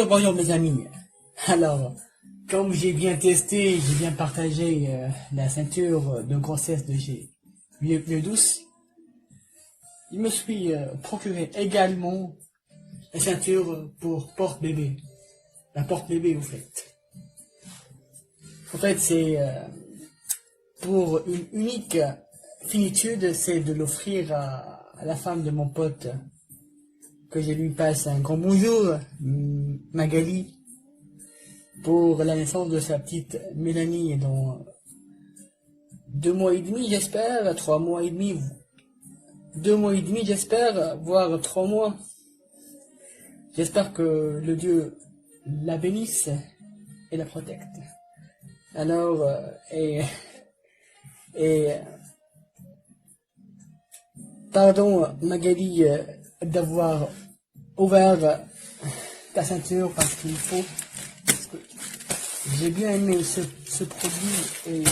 Bonjour mes amis. Alors, comme j'ai bien testé, j'ai bien partagé la ceinture de grossesse de chez Vieux Douce, je me suis procuré également la ceinture pour porte-bébé. La porte-bébé, au fait. En fait, c'est pour une unique finitude, c'est de l'offrir à la femme de mon pote, que je lui passe un grand bonjour, Magali, pour la naissance de sa petite Mélanie dans 2 mois et demi, j'espère, 3 mois et demi, 2 mois et demi, j'espère, voire 3 mois. J'espère que le Dieu la bénisse et la protecte. Alors, pardon Magali d'avoir ouvert ta ceinture parce qu'il faut. Parce que j'ai bien aimé ce produit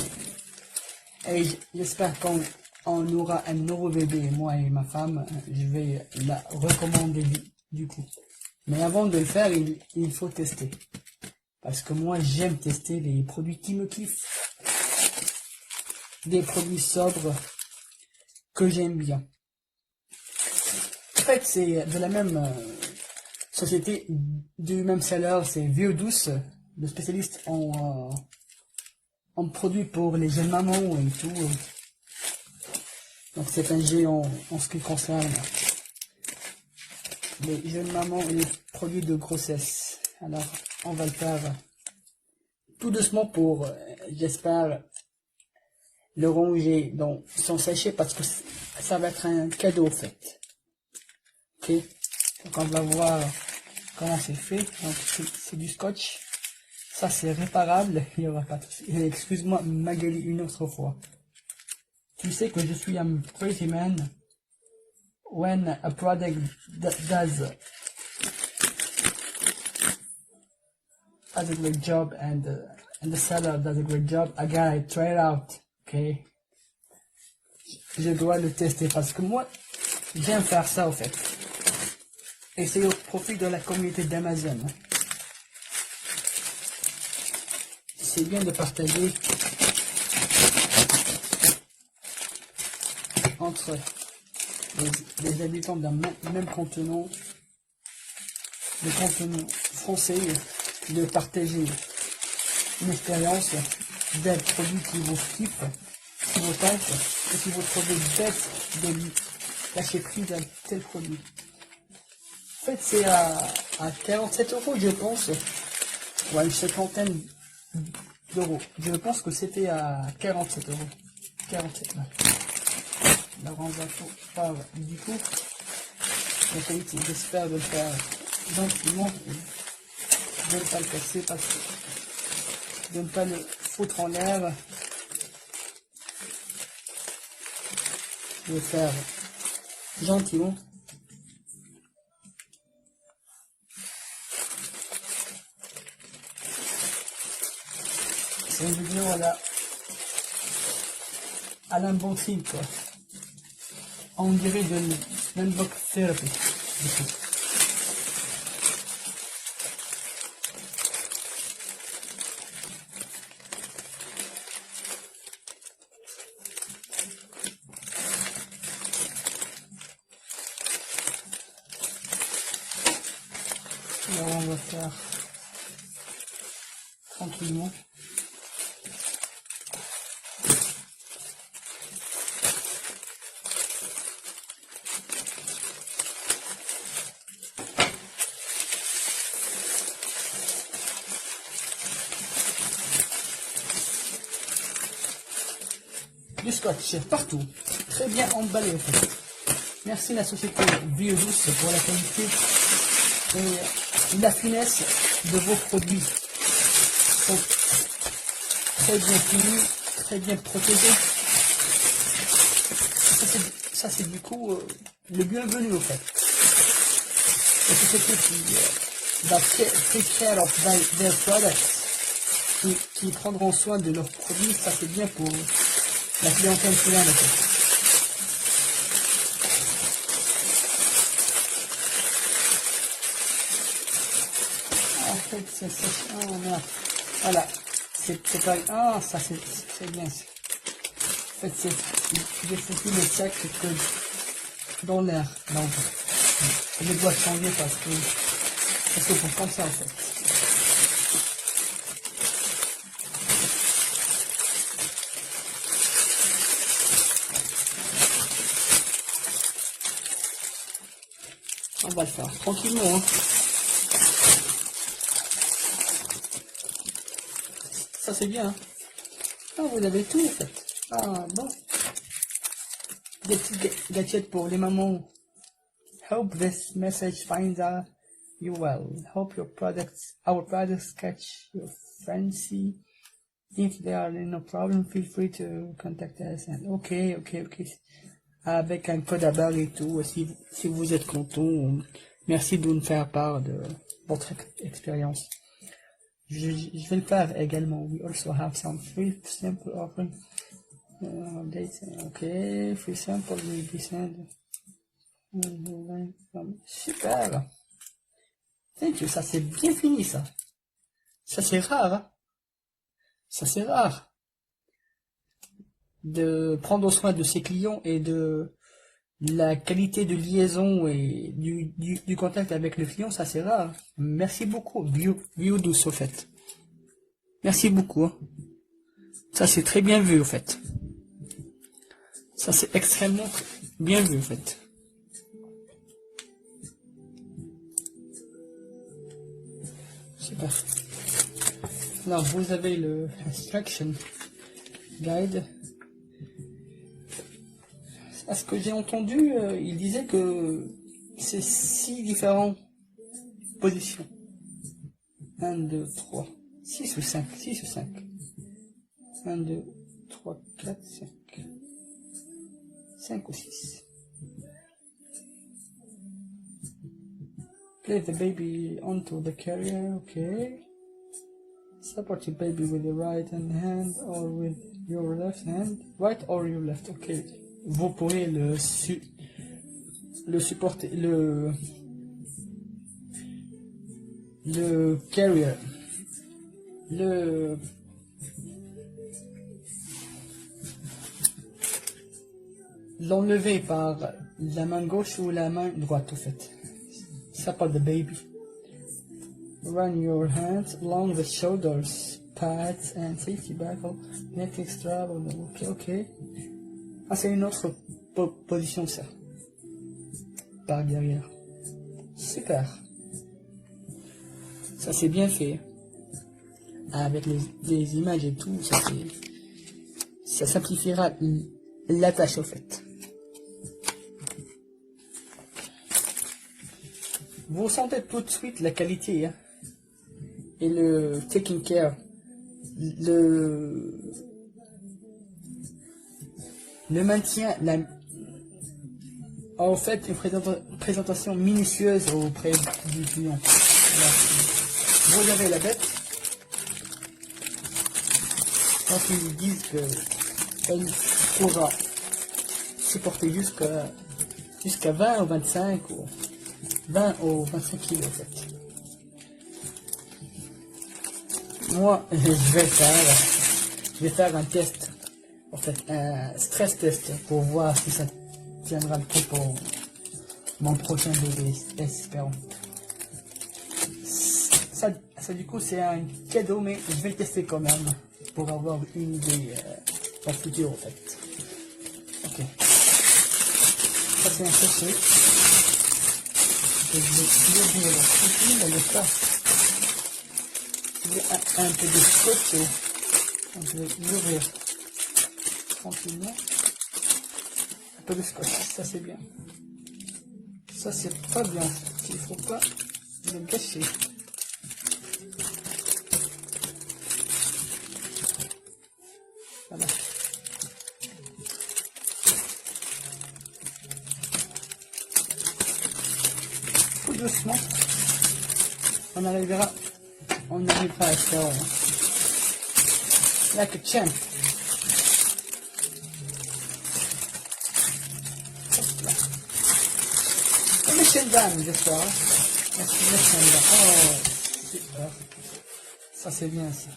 et j'espère qu'on aura un nouveau bébé, moi et ma femme. Je vais la recommander du coup. Mais avant de le faire, il faut tester. Parce que moi, j'aime tester les produits qui me kiffent. Des produits sobres que j'aime bien. En fait, c'est de la même société, du même seller, c'est Vieux Douce, le spécialiste en produits pour les jeunes mamans et tout. Donc c'est un géant en ce qui concerne les jeunes mamans et les produits de grossesse. Alors, on va le faire tout doucement pour, j'espère, le ranger dans son sachet parce que ça va être un cadeau, en fait. Ok, donc on va voir comment c'est fait. Donc c'est du scotch. Ça c'est réparable. Il y aura pas de... Excuse-moi Magali une autre fois. Tu sais que je suis un crazy man. When a product does a great job and the seller does a great job, I gotta try it out. Ok. Je dois le tester parce que moi j'aime faire ça en fait. Et c'est au profit de la communauté d'Amazon. C'est bien de partager entre les habitants d'un même continent, le continent français, de partager une expérience d'un produit qui vous kiffe, qui vous tente, et qui vous trouvez bête de lâcher prise d'un tel produit. En fait, c'est à 47 €, je pense, ou à une cinquantaine d'euros. Je pense que c'était à 47 €. 47 là. Alors on va faire du coup la qualité. J'espère de le faire gentiment, de ne pas le casser, parce que de ne pas le foutre en l'air, de le faire gentiment. C'est une vidéo à l'unboxing quoi. On dirait de l'unbox therapy. Alors on va faire tranquillement. Du scotch partout, très bien emballé en fait. Merci la société Vieux Douce pour la qualité et la finesse de vos produits. Sont très bien finis, très bien protégés. Ça c'est du coup le bienvenu en fait. La société qui va take care of their products, qui prendront soin de leurs produits, ça c'est bien pour la clientèle finale. En fait, c'est ça. Oh merde. Voilà. C'est pas. Ah, ça c'est bien. En fait, j'ai foutu le sac que dans l'air. Donc, je dois changer parce que c'est pour comme ça en fait. On va le faire tranquillement. Hein. Ça c'est bien. Hein. Ah, vous avez tout en fait. Ah bon. Des petits gadgets pour les mamans. Hope this message finds you well. Hope our products catch your fancy. If there are no problem, feel free to contact us. And ok. Avec un code à barre et tout, si vous êtes content, merci de nous faire part de votre expérience. Je vais le faire également. We also have some free sample offering. Updates. Ok, free sample will be sent. Super. Thank you, ça c'est bien fini ça. Ça c'est rare. Hein? Ça c'est rare. De prendre soin de ses clients et de la qualité de liaison et du contact avec le client, ça c'est rare. Merci beaucoup, Biodouce au fait. Merci beaucoup. Hein. Ça c'est très bien vu au fait. Ça c'est extrêmement bien vu au fait. Super. Alors vous avez le instruction guide. À ce que j'ai entendu, il disait que c'est 6 différentes positions. 1, 2, 3, 6 ou 5, 6 ou 5. 1, 2, 3, 4, 5. 5 ou 6. Place the baby onto the carrier, okay. Support your baby with your right hand or with your left hand. Right or your left, okay. Vous pourrez le supporter, le carrier, l'enlever par la main gauche ou la main droite, en fait. Support the baby. Run your hands along the shoulders, pads and safety buckle. Neck extra, ok. Ah, c'est une autre position, ça. Par derrière. Super. Ça, c'est bien fait. Avec les images et tout, ça simplifiera la tâche, au fait. Vous sentez tout de suite la qualité, hein, et le taking care. Le maintien, en fait, une présentation minutieuse auprès du client. Voilà. Vous avez la bête. Quand ils disent qu'elle pourra supporter jusqu'à 20 ou 25 ou 20 ou 25 kilos, en fait. Moi, je vais faire un test. En fait, un stress test pour voir si ça tiendra le coup pour mon prochain bébé, espérons. Ça du coup, c'est un cadeau, mais je vais le tester quand même pour avoir une idée dans le futur, en fait. Ok. Ça, c'est un sachet. Je vais l'ouvrir tranquille, le faire. Un peu de scotch. Je vais l'ouvrir tranquillement. Un peu de scotch, ça c'est bien. Ça c'est pas bien, il faut pas le gâcher. Voilà. Tout doucement, on arrivera à faire like a champ. Machine gun, j'espère. Machine gun. Oh, super. Ça c'est bien ça.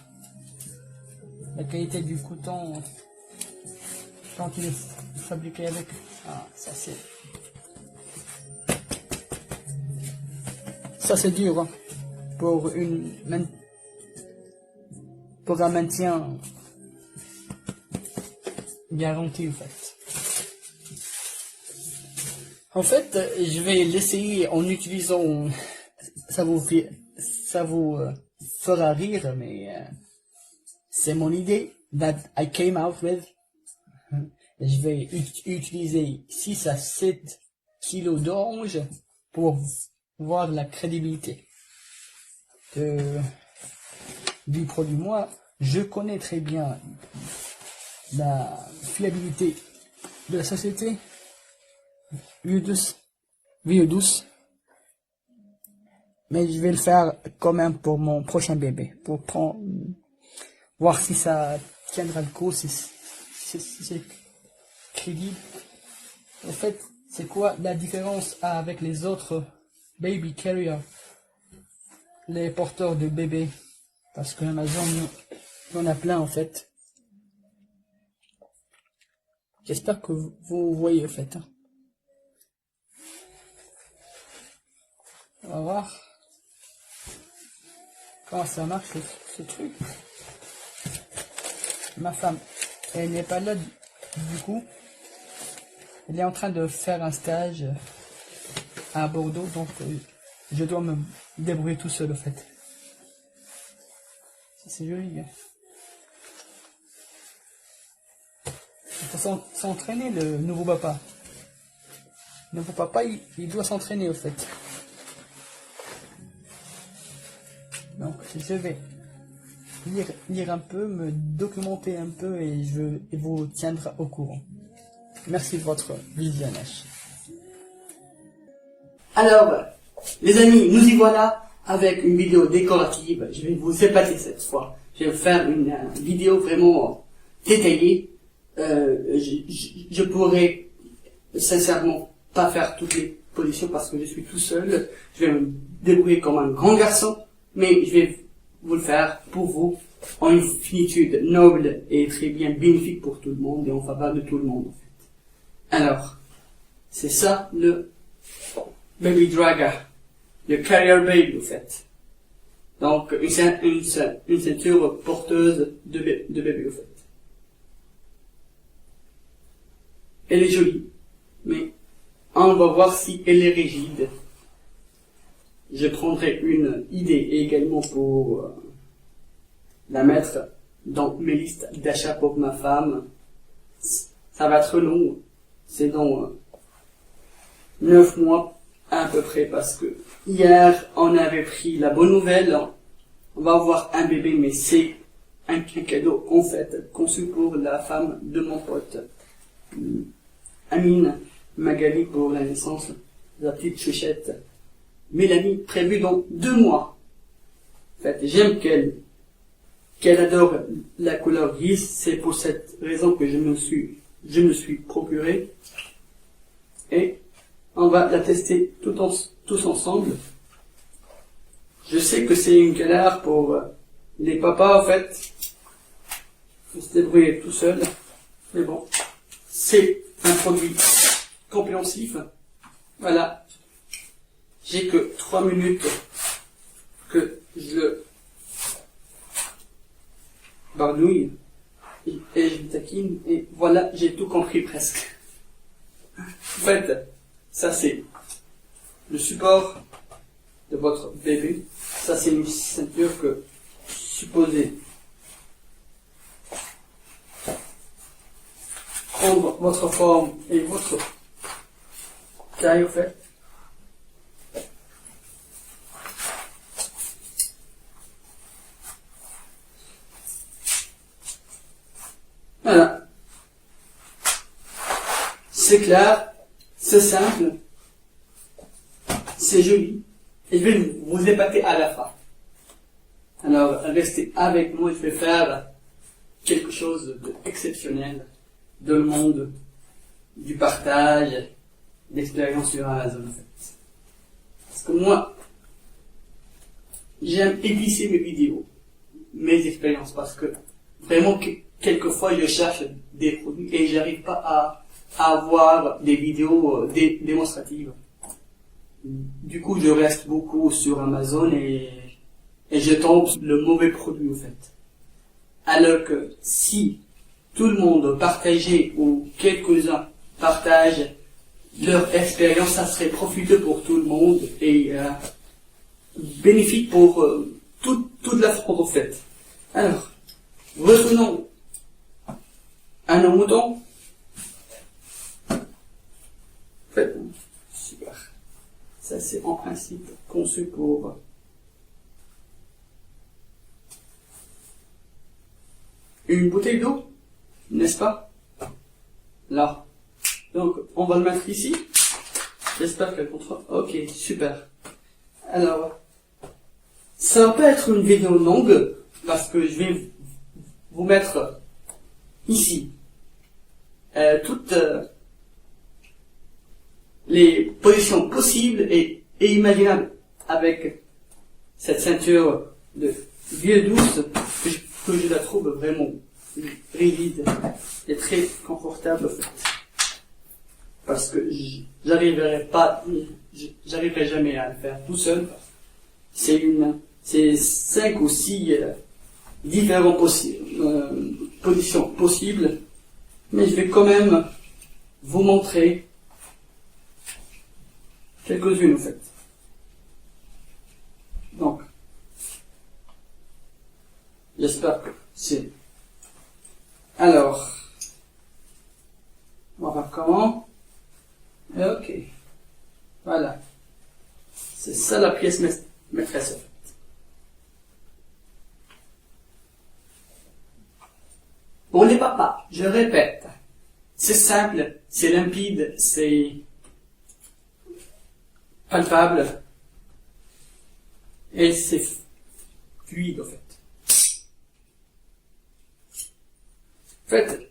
La qualité du coton quand il est fabriqué avec. Ah, ça c'est. Ça c'est dur hein, pour pour un maintien garanti en fait. En fait, je vais l'essayer en utilisant. Ça vous fera rire, mais c'est mon idée that I came out with. Je vais utiliser 6 à 7 kilos d'orange pour voir la crédibilité du produit. Moi, je connais très bien la fiabilité de la société Vie douce, mais je vais le faire quand même pour mon prochain bébé, pour voir si ça tiendra le coup, si c'est crédible. En fait, c'est quoi la différence avec les autres baby carriers, les porteurs de bébés? Parce que Amazon, il y en a plein en fait. J'espère que vous voyez en fait. On va voir comment ça marche ce truc. Ma femme, elle n'est pas là du coup. Elle est en train de faire un stage à Bordeaux, donc je dois me débrouiller tout seul en fait. C'est joli. Hein. Il faut s'entraîner le nouveau papa. Le nouveau papa, il doit s'entraîner au fait. Donc je vais lire un peu, me documenter un peu et je vous tiendrai au courant. Merci de votre visionnage. Alors, les amis, nous y voilà avec une vidéo décorative. Je vais vous épater cette fois. Je vais vous faire une vidéo vraiment détaillée. Je pourrais sincèrement pas faire toutes les positions parce que je suis tout seul. Je vais me débrouiller comme un grand garçon, mais je vais vous le faire pour vous en une finitude noble et très bien bénéfique pour tout le monde et en faveur de tout le monde en fait. Alors, c'est ça le Baby Draga, le Carrier Baby en fait. Donc une ceinture porteuse de bébé en fait. Elle est jolie, mais on va voir si elle est rigide. Je prendrai une idée également pour la mettre dans mes listes d'achat pour ma femme. Ça va être long, c'est dans 9 mois à peu près, parce que hier on avait pris la bonne nouvelle, on va avoir un bébé, mais c'est un cadeau en fait conçu pour la femme de mon pote Amine Magali pour la naissance de la petite chouchette Mélanie, prévue dans 2 mois. En fait, j'aime qu'elle adore la couleur grise, c'est pour cette raison que je me suis procuré, et on va la tester tous ensemble. Je sais que c'est une galère pour les papas en fait, faut se débrouiller tout seul, mais bon, c'est un produit compréhensif. Voilà, j'ai que 3 minutes que je le bardouille et je le taquine, et voilà, j'ai tout compris presque. En fait, ça c'est le support de votre bébé. Ça c'est une ceinture que supposez prendre votre forme et votre taille en fait. Voilà. C'est clair, c'est simple, c'est joli, et je vais vous épater à la fin. Alors, restez avec moi, je vais faire quelque chose d'exceptionnel, de le monde, du partage, d'expérience sur Amazon, en fait. Parce que moi, j'aime édifier mes vidéos. mes expériences, parce que vraiment, quelquefois, je cherche des produits et j'arrive pas à avoir des vidéos démonstratives. Du coup, je reste beaucoup sur Amazon et je tombe sur le mauvais produit, en fait. Alors que si tout le monde partageait ou quelques-uns partagent leur expérience, ça serait profiteux pour tout le monde et bénéfique pour toute la France, en fait. Alors, revenons à nos moutons. En fait, super. Ça, c'est en principe conçu pour une bouteille d'eau, n'est-ce pas? Là. Donc, on va le mettre ici. J'espère qu'elle contrôle. Ok, super. Alors, ça va pas être une vidéo longue, parce que je vais vous mettre ici toutes les positions possibles et imaginables avec cette ceinture de vieux douce que je la trouve vraiment rigide et très confortable, en fait. Parce que j'arriverai jamais à le faire tout seul. C'est 5 ou 6 différentes positions possibles, mais je vais quand même vous montrer quelques-unes, en fait. Donc, j'espère que c'est... Alors, on va voir comment. Ok, voilà. C'est ça la pièce maîtresse, en fait. Pour les papas, je répète, c'est simple, c'est limpide, c'est palpable et c'est fluide, en fait. En fait,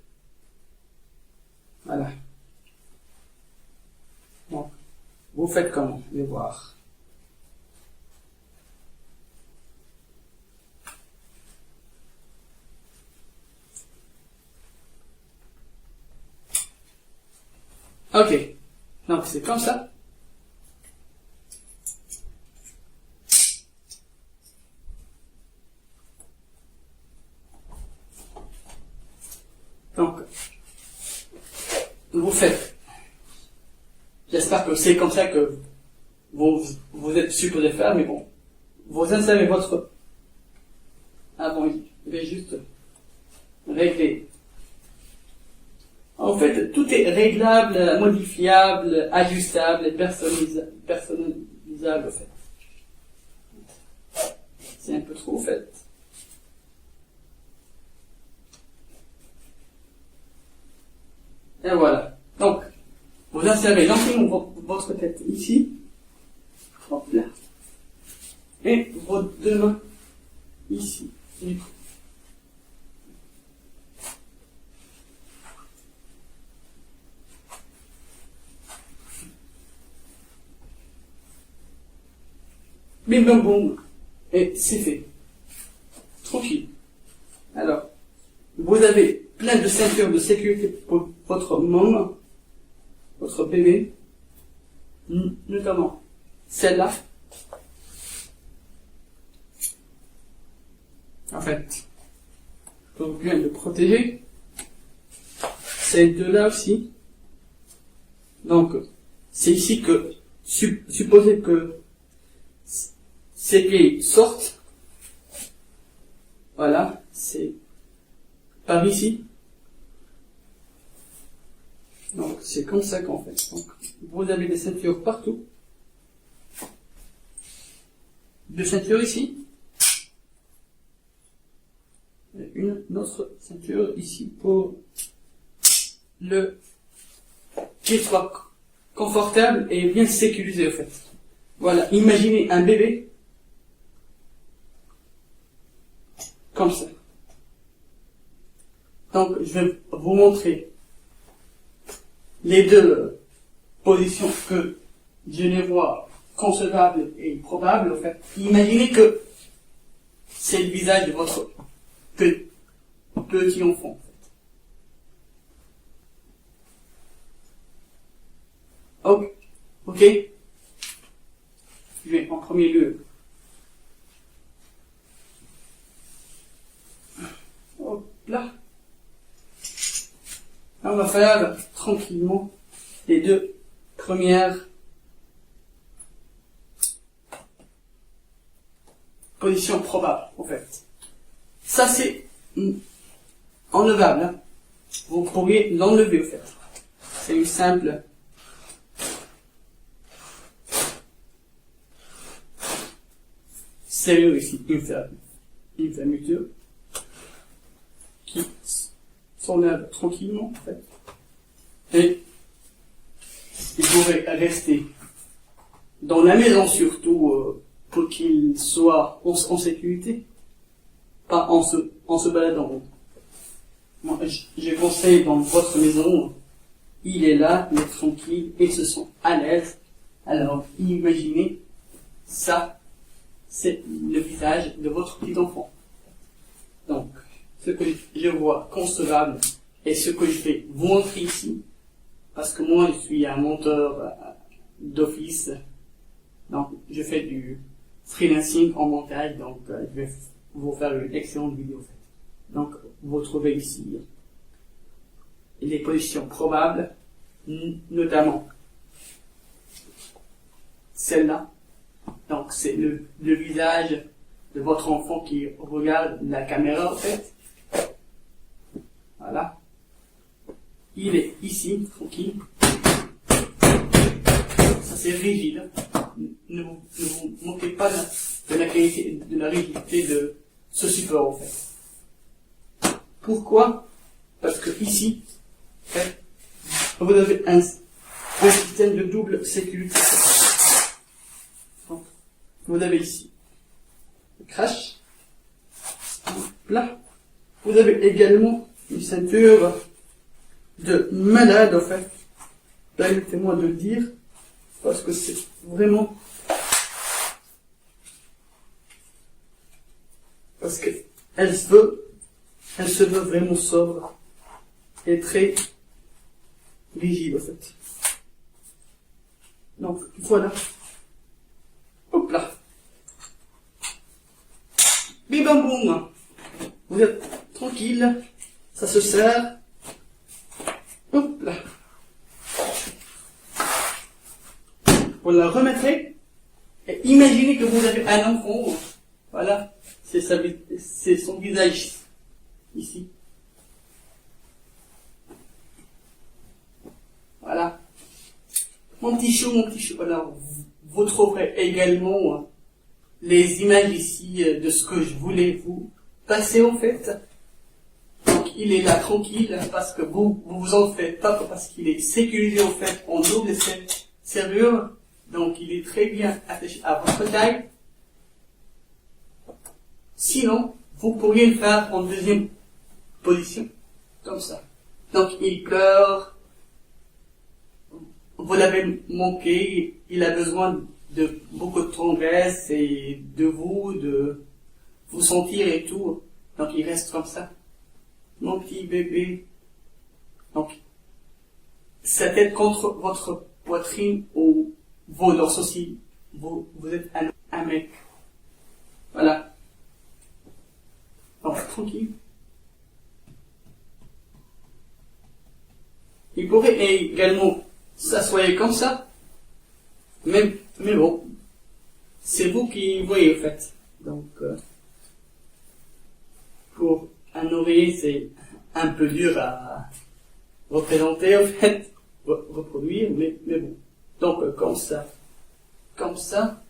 voilà. Bon, vous faites comment? Je vais voir. Ok, donc c'est comme ça. Donc, vous faites. J'espère que c'est comme ça que vous êtes supposé faire, mais bon. Vous installez votre... Ah bon, je vais juste régler. En fait, tout est réglable, modifiable, ajustable et personnalisable, en fait. C'est un peu trop, en fait. Et voilà. Donc, vous insérez gentiment votre tête ici. Hop là. Et vos deux mains ici. Bim bam boum. Et c'est fait. Tranquille. Alors, vous avez plein de ceintures de sécurité pour votre môme, votre bébé, notamment celle-là. En fait, pour bien le protéger. Ces deux-là aussi. Donc, c'est ici que, supposez que ces pieds sortent. Voilà, c'est par ici. Donc, c'est comme ça qu'on fait. Donc, vous avez des ceintures partout. Deux ceintures ici. Et une autre ceinture ici pour le qu'il soit confortable et bien sécurisé, en fait. Voilà, imaginez un bébé comme ça. Donc, je vais vous montrer les deux positions que je les vois concevables et probables, en fait. Imaginez que c'est le visage de votre petit enfant. Ok. Ok. Je vais en premier lieu. Hop là. On va faire tranquillement les deux premières positions probables, en fait. Ça, c'est enlevable. Hein. Vous pourriez l'enlever, en fait. C'est une simple serrure ici, une fermeture qui s'enlève tranquillement, en fait. Et il pourrait rester dans la maison, surtout pour qu'il soit en sécurité, pas en se baladant. Moi, je conseille dans votre maison, il est là, il est tranquille, et se sent à l'aise. Alors, imaginez, ça, c'est le visage de votre petit enfant. Donc, ce que je vois concevable, et ce que je vais vous montrer ici, parce que moi, je suis un monteur d'office, donc je fais du freelancing en montage, donc je vais vous faire une excellente vidéo. En fait. Donc, vous trouvez ici les positions probables, notamment celle-là. Donc, c'est le visage de votre enfant qui regarde la caméra, en fait. Voilà. Il est ici, tranquille. Ça, c'est rigide. Ne vous moquez pas de la qualité, de la rigidité de ce support, en fait. Pourquoi? Parce que ici, vous avez un système de double sécurité. Donc, vous avez ici le crash. Là, vous avez également une ceinture de malade, en fait. Permettez-moi de le dire, parce que c'est vraiment... Parce que elle se veut vraiment sobre et très rigide, en fait. Donc, voilà. Hop là. Bim bam boum. Vous êtes tranquille. Ça se serre. Hop là. Vous la remettrez. Et imaginez que vous avez un enfant. Voilà. C'est son visage. Ici. Voilà. Mon petit chou. Alors, vous trouverez également les images ici de ce que je voulais vous passer, en fait. Donc, il est là tranquille parce que vous en faites pas, parce qu'il est sécurisé, en fait, en double serrure. Donc, il est très bien attaché à votre taille. Sinon, vous pourriez le faire en deuxième position, comme ça. Donc, il pleure. Vous l'avez manqué, il a besoin de beaucoup de tendresse et de vous sentir et tout. Donc il reste comme ça. Mon petit bébé. Donc, sa tête contre votre poitrine ou vos dorsaux, vous êtes un mec. Voilà. Donc, tranquille. Il pourrait également s'asseoir comme ça. Mais bon, c'est vous qui voyez, en fait. Donc, pour un oreiller, c'est un peu dur à représenter, en fait, reproduire, mais bon. Donc, comme ça,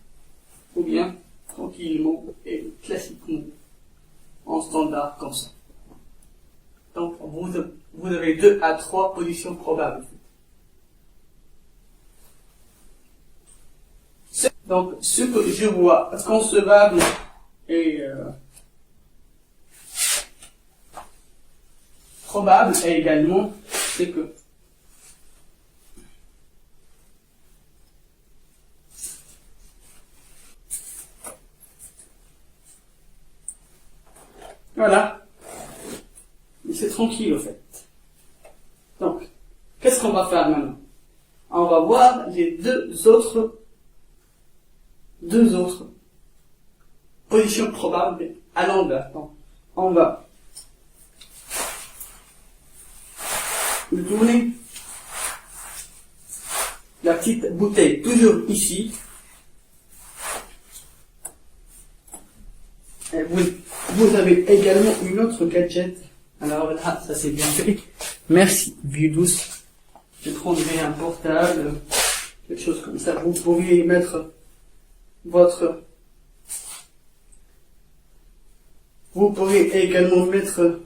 ou bien tranquillement et classiquement, en standard, comme ça. Donc, vous avez 2 à 3 positions probables. Donc, ce que je vois concevable et probable également, c'est que voilà, c'est tranquille, au fait. Donc, qu'est-ce qu'on va faire maintenant? On va voir les deux autres positions probables à l'envers. Donc, on va tourner la petite bouteille toujours ici. Et vous avez également une autre gadget. Alors là, ça c'est bien fait. Merci, vieux douce. Je prendrai un portable, quelque chose comme ça. Vous pourriez y mettre vous pourriez également mettre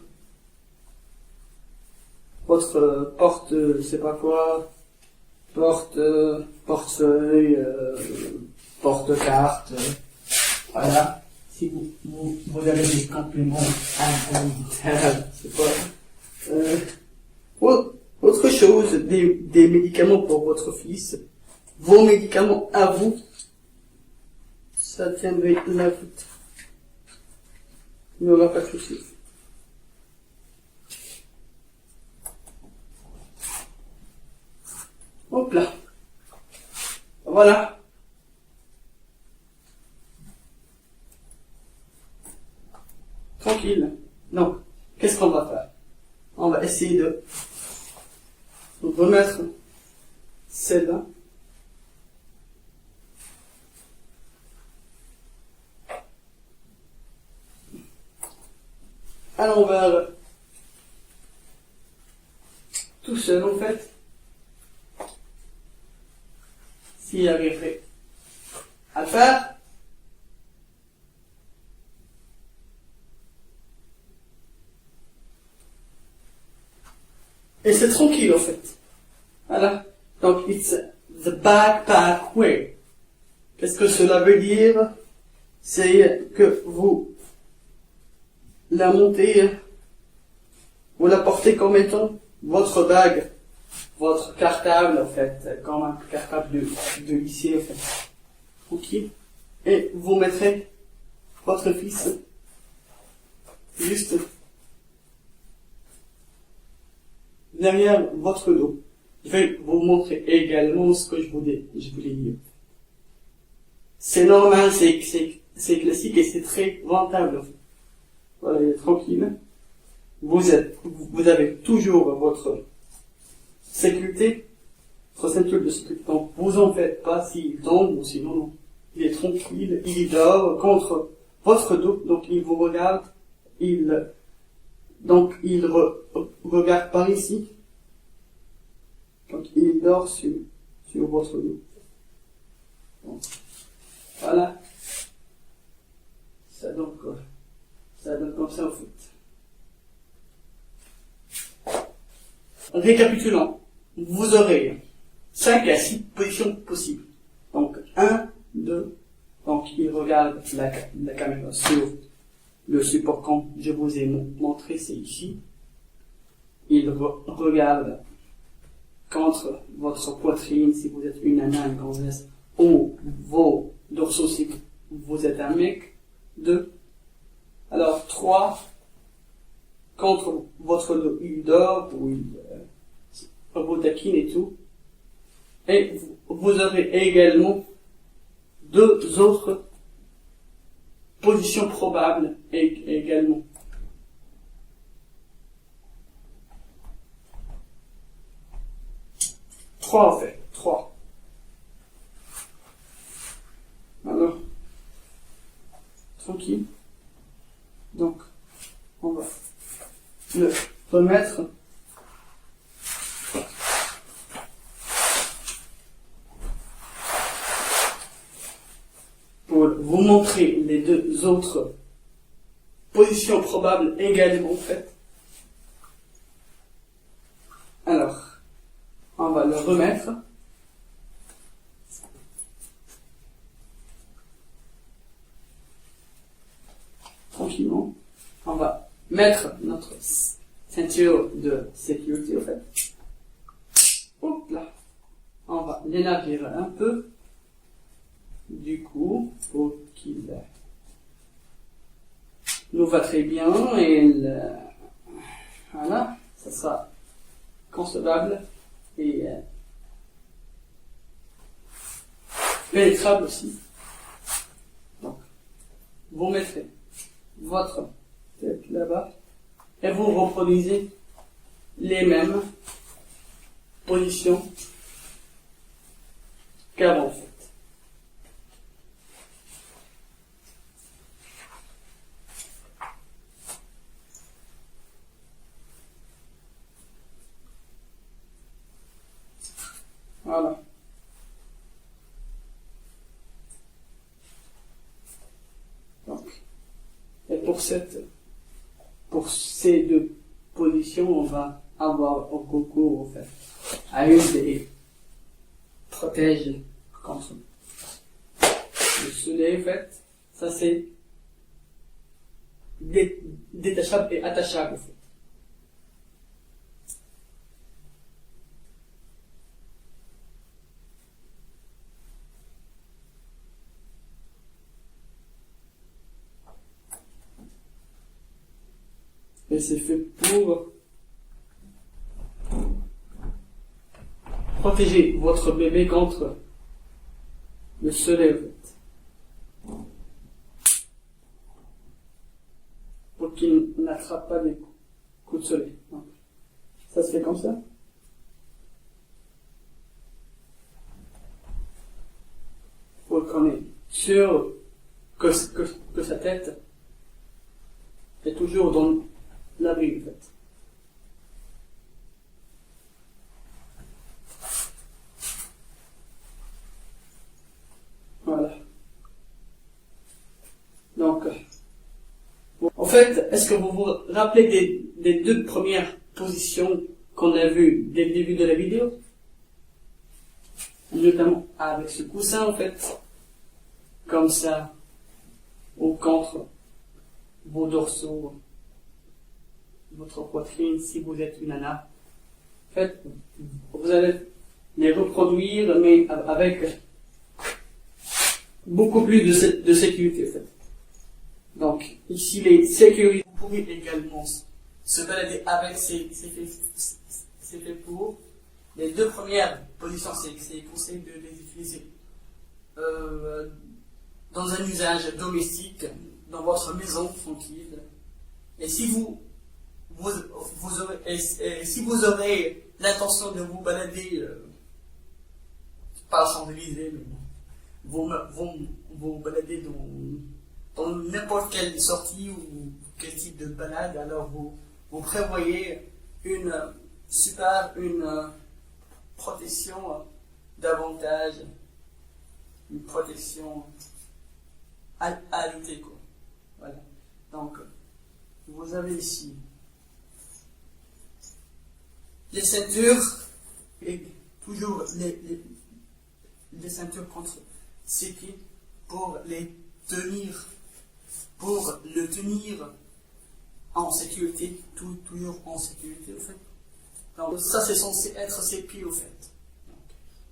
votre porte, je sais pas quoi, portefeuille, porte-carte, voilà. Si vous avez des compléments alimentaires, c'est pas, autre chose, des médicaments pour votre fils, vos médicaments à vous, ça tiendrait la route. Il n'y aura pas de souci. Hop là. Voilà. Tranquille. Donc, qu'est-ce qu'on va faire? On va essayer de remettre celle-là. À l'envers. Tout seul, en fait. S'il arriverait à le faire. Et c'est tranquille, en fait. Voilà. Donc, it's the backpack way. Qu'est-ce que cela veut dire? C'est que vous la montez, vous la portez comme étant votre bague, votre cartable, en fait, comme un cartable de lycée, en fait. Ok. Et vous mettrez votre fils juste derrière votre dos. Je vais vous montrer également ce que je voulais dire. C'est normal, c'est classique et c'est très rentable. Voilà, il est tranquille. Vous avez toujours votre sécurité, votre ceinture de sécurité. Donc, vous en faites pas s'il tombe ou sinon, non. Il est tranquille, il dort contre votre dos, donc il vous regarde, regarde par ici. Donc, il dort sur votre dos. Donc, voilà. Ça donne comme ça, en fait. Récapitulant, vous aurez 5 à 6 positions possibles. Donc, 1, 2, donc il regarde la caméra sur le support comme je vous ai montré, c'est ici. Il regarde contre votre poitrine si vous êtes une nana, une gonzesse, ou vos dorsaux si vous êtes un mec. 2. Alors, 3, contre votre dos, il dort, ou il vous taquine et tout. Et vous aurez également 2 autres positions probables également. Trois en fait, 3. Alors, tranquille. Donc, on va le remettre. Pour vous montrer les 2 autres positions probables également faites. Alors, on va le remettre. Tranquillement. On va mettre notre ceinture de sécurité, en fait. Hop là. On va l'élargir un peu. Du coup, pour qu'il nous va très bien et Voilà, ça sera concevable et pénétrable aussi. Donc, vous mettrez votre tête là-bas et vous reproduisez les mêmes positions qu'avant fait. Voilà. Donc, et pour ces deux positions, on va avoir au recours, en fait, à une des protège contre le soleil, en fait. Ça, c'est détachable et attachable, en fait. Et c'est fait pour protéger votre bébé contre le soleil, en fait. Pour qu'il n'attrape pas des coups de soleil. Donc, ça se fait comme ça. Pour qu'on est sûr que sa tête est toujours dans l'abri, en fait. Voilà. Donc, en fait, est-ce que vous vous rappelez des deux premières positions qu'on a vues dès le début de la vidéo? Notamment avec ce coussin, en fait, comme ça, ou contre vos dorsaux, votre poitrine, si vous êtes une nana. En fait, vous allez les reproduire, mais avec beaucoup plus de sécurité, en fait. Donc, ici, les sécurités, vous pouvez également se balader avec ces faits pour. Les deux premières positions, c'est conseillé de les utiliser dans un usage domestique, dans votre maison tranquille. Et si vous aurez l'intention de vous balader, pas à Champs-Élysées, mais vous balader dans n'importe quelle sortie ou quel type de balade, alors vous prévoyez une protection davantage, une protection ajoutée, quoi. Voilà. Donc, vous avez ici les ceintures, et toujours les ceintures contre ses pieds pour le tenir en sécurité, toujours en sécurité, au fait. Donc, ça, c'est censé être ses pieds, au fait. Donc,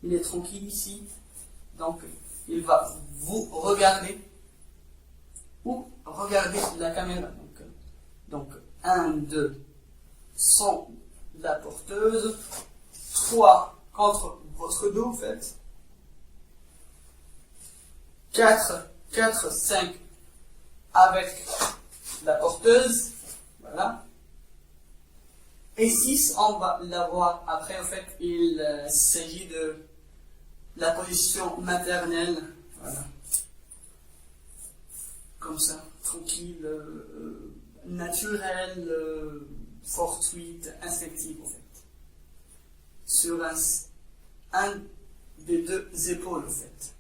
il est tranquille ici. Donc, il va vous regarder ou regarder la caméra. Donc 1, 2, sans la porteuse. 3, contre votre dos, en fait. 4, 5, avec la porteuse. Voilà. Et 6, on va l'avoir après. En fait, il s'agit de la position maternelle. Voilà. Comme ça, tranquille, naturelle, fortuite, instinctive, en fait. Sur un des deux épaules, en fait.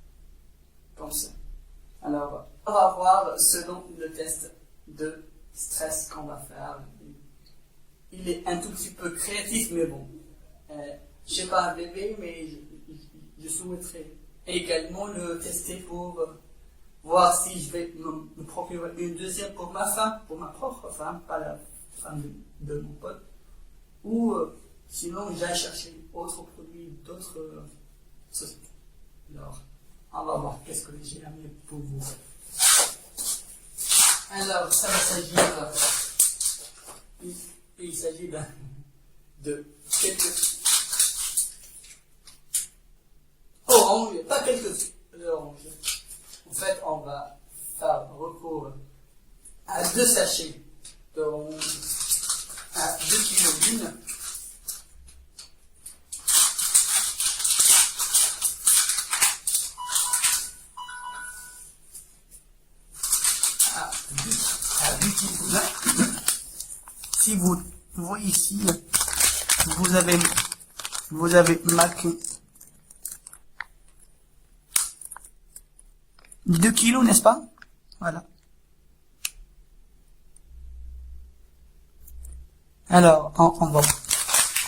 Comme ça. Alors, on va voir selon le test de stress qu'on va faire. Il est un tout petit peu créatif, mais bon. Je n'ai pas un bébé, mais je souhaiterais également le tester pour voir si je vais me procurer une deuxième pour ma femme, pour ma propre femme, pas la femme de mon pote. Ou sinon, j'ai cherché autres produits d'autres sociétés. Alors, on va voir qu'est-ce que j'ai amené pour vous. Alors, ça va s'agir il s'agit de quelques oranges, pas quelques oranges. En fait, on va faire recours à 2 sachets d'oranges, à 2 kilos d'une. À 2 kilos. Si vous voyez ici, vous avez marqué 2 kilos, n'est-ce pas? Voilà. Alors, on va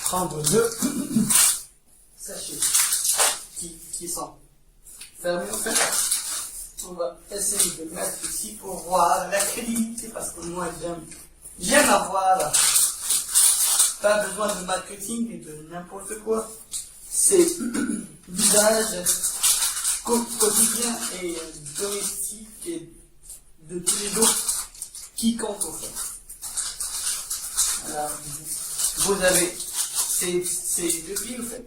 prendre 2 sachets qui sont fermés. En fait, on va essayer de mettre ici pour voir la crédibilité, parce que moi j'aime avoir pas besoin de marketing et de n'importe quoi. C'est l'usage quotidien et domestique et de tous les jours qui compte au fait. Alors, vous avez ces 2 pieds, en fait.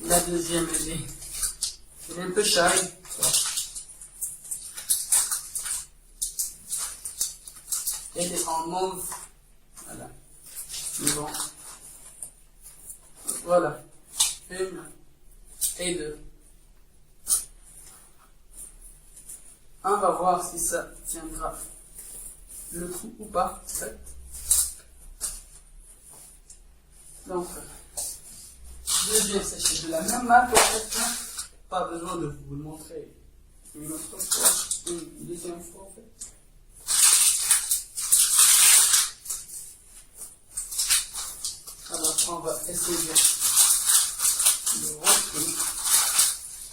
La deuxième, elle est un peu shy. Elle est en mauve. Voilà. Bon. Voilà. 1 et 2. On va voir si ça tiendra le coup ou pas. En fait. Donc, deuxième sachet de la même marque, en fait. Pas besoin de vous le montrer une autre fois, une deuxième fois, en fait. Alors, on va essayer de rentrer.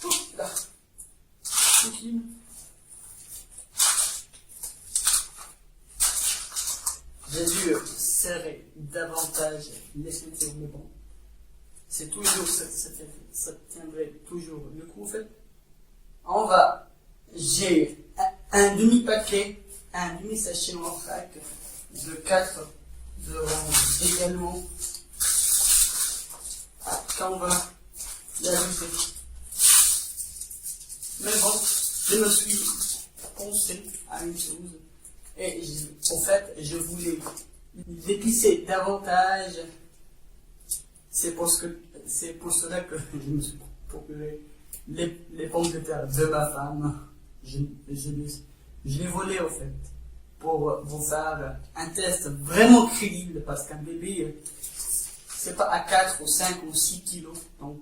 Hop là. Tranquille. J'ai dû serrer davantage les ceintures, mais bon. C'est toujours, ça tiendrait toujours le coup, en fait. J'ai un demi-paquet, un demi-sachet en vrac de 4 oranges également. Quand on va l'ajouter. Mais bon, je me suis pensé à une chose. Et en fait, je voulais l'épicer davantage. C'est pour cela que je me suis procuré les pommes de terre de ma femme. Je les volais, en fait, pour vous faire un test vraiment crédible, parce qu'un bébé, c'est pas à 4 ou 5 ou 6 kilos. Donc,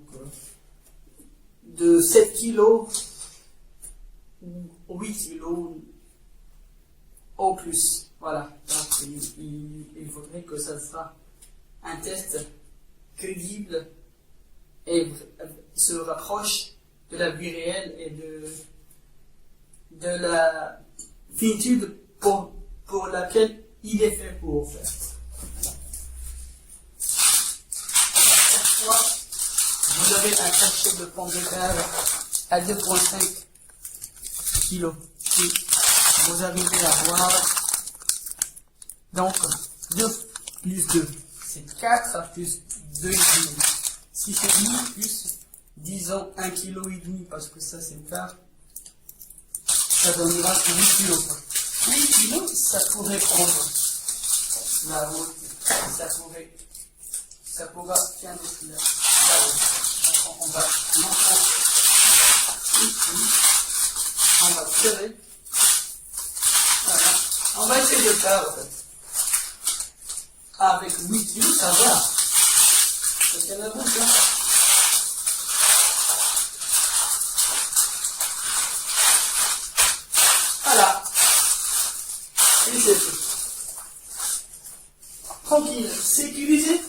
de 7 kilos ou 8 kilos au plus. Voilà. Donc, il faudrait que ça sera un test crédible et se rapproche de la vie réelle et de la finitude pour laquelle il est fait pour, en fait. Vous avez un sachet de pommes de terre à 2,5 kg. Si vous arrivez à voir, donc 2 plus 2, c'est 4 plus 2 kg. Si c'est 10 plus, disons 1,5 kg, parce que ça c'est le quart, ça donnera 8 kg. 8 kg, ça pourrait prendre la route, ça pourra tiendre la route. On va tirer. Voilà. On va essayer de le faire, en fait. Avec 8 kg, ça va. Ça tient la route, hein. Voilà. Et c'est tout. Tranquille. Sécurisé.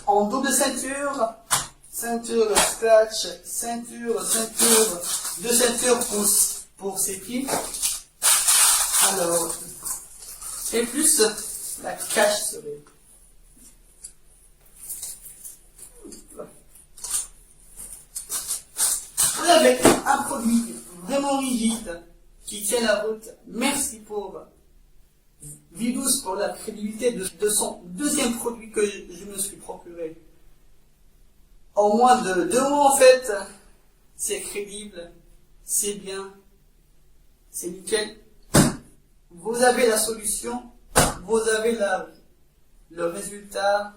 En double ceinture scratch, deux ceintures pour ses pieds. Alors, et plus la cache serait. Vous avez un produit vraiment rigide qui tient la route. Merci pour Vidous pour la crédibilité de son deuxième produit que je me suis procuré. En moins de 2 mois, en fait, c'est crédible, c'est bien, c'est nickel. Vous avez la solution, vous avez le résultat,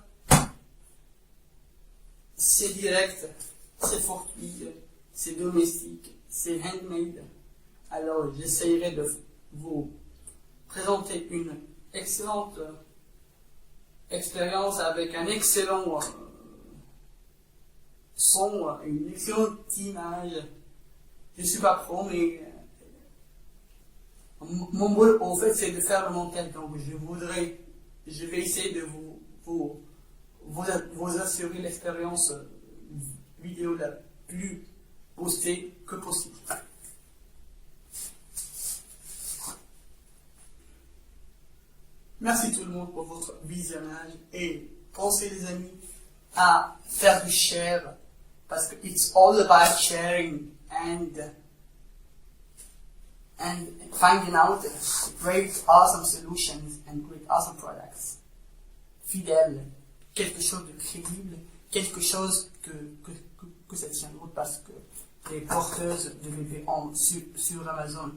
c'est direct, c'est fortuit, c'est domestique, c'est handmade. Alors, j'essayerai de vous présenter une excellente expérience avec un excellent son, une excellente image. Je suis pas pro, mais mon boulot, en fait, c'est de faire le montage. Donc, je vais essayer de vous assurer l'expérience vidéo la plus boostée que possible. Merci tout le monde pour votre visionnage et pensez les amis à faire du share parce que it's all about sharing and finding out great awesome solutions and great awesome products. Fidèle, quelque chose de crédible, quelque chose que ça tient route parce que les porteuses de bébés sur Amazon,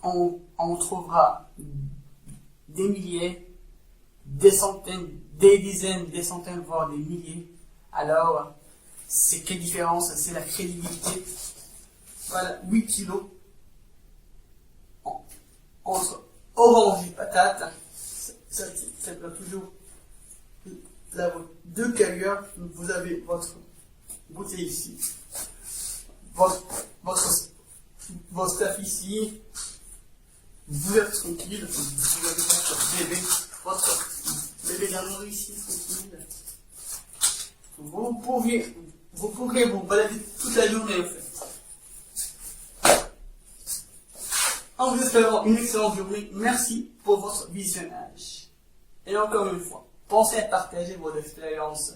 on trouvera des milliers, des centaines, des dizaines, des centaines, voire des milliers. Alors, c'est quelle différence? C'est la crédibilité. Voilà, 8 kilos entre orange et patate. Ça doit toujours la 2 cueilleurs. Vous avez votre bouteille ici, votre stuff ici. Vous êtes tranquille, vous avez votre bébé d'amour ici, tranquille. Vous pourrez vous balader toute la journée en fait. En vous espérant une excellente journée, merci pour votre visionnage. Et encore une fois, pensez à partager vos expériences.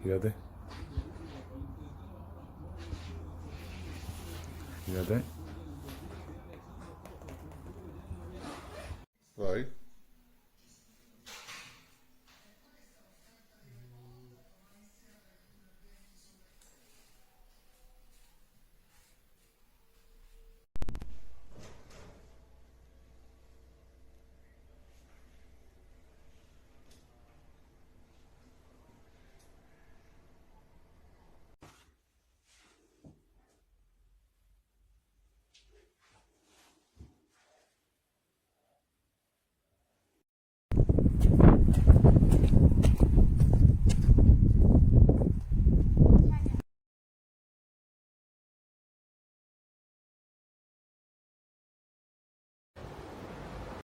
Regardez. Regardez.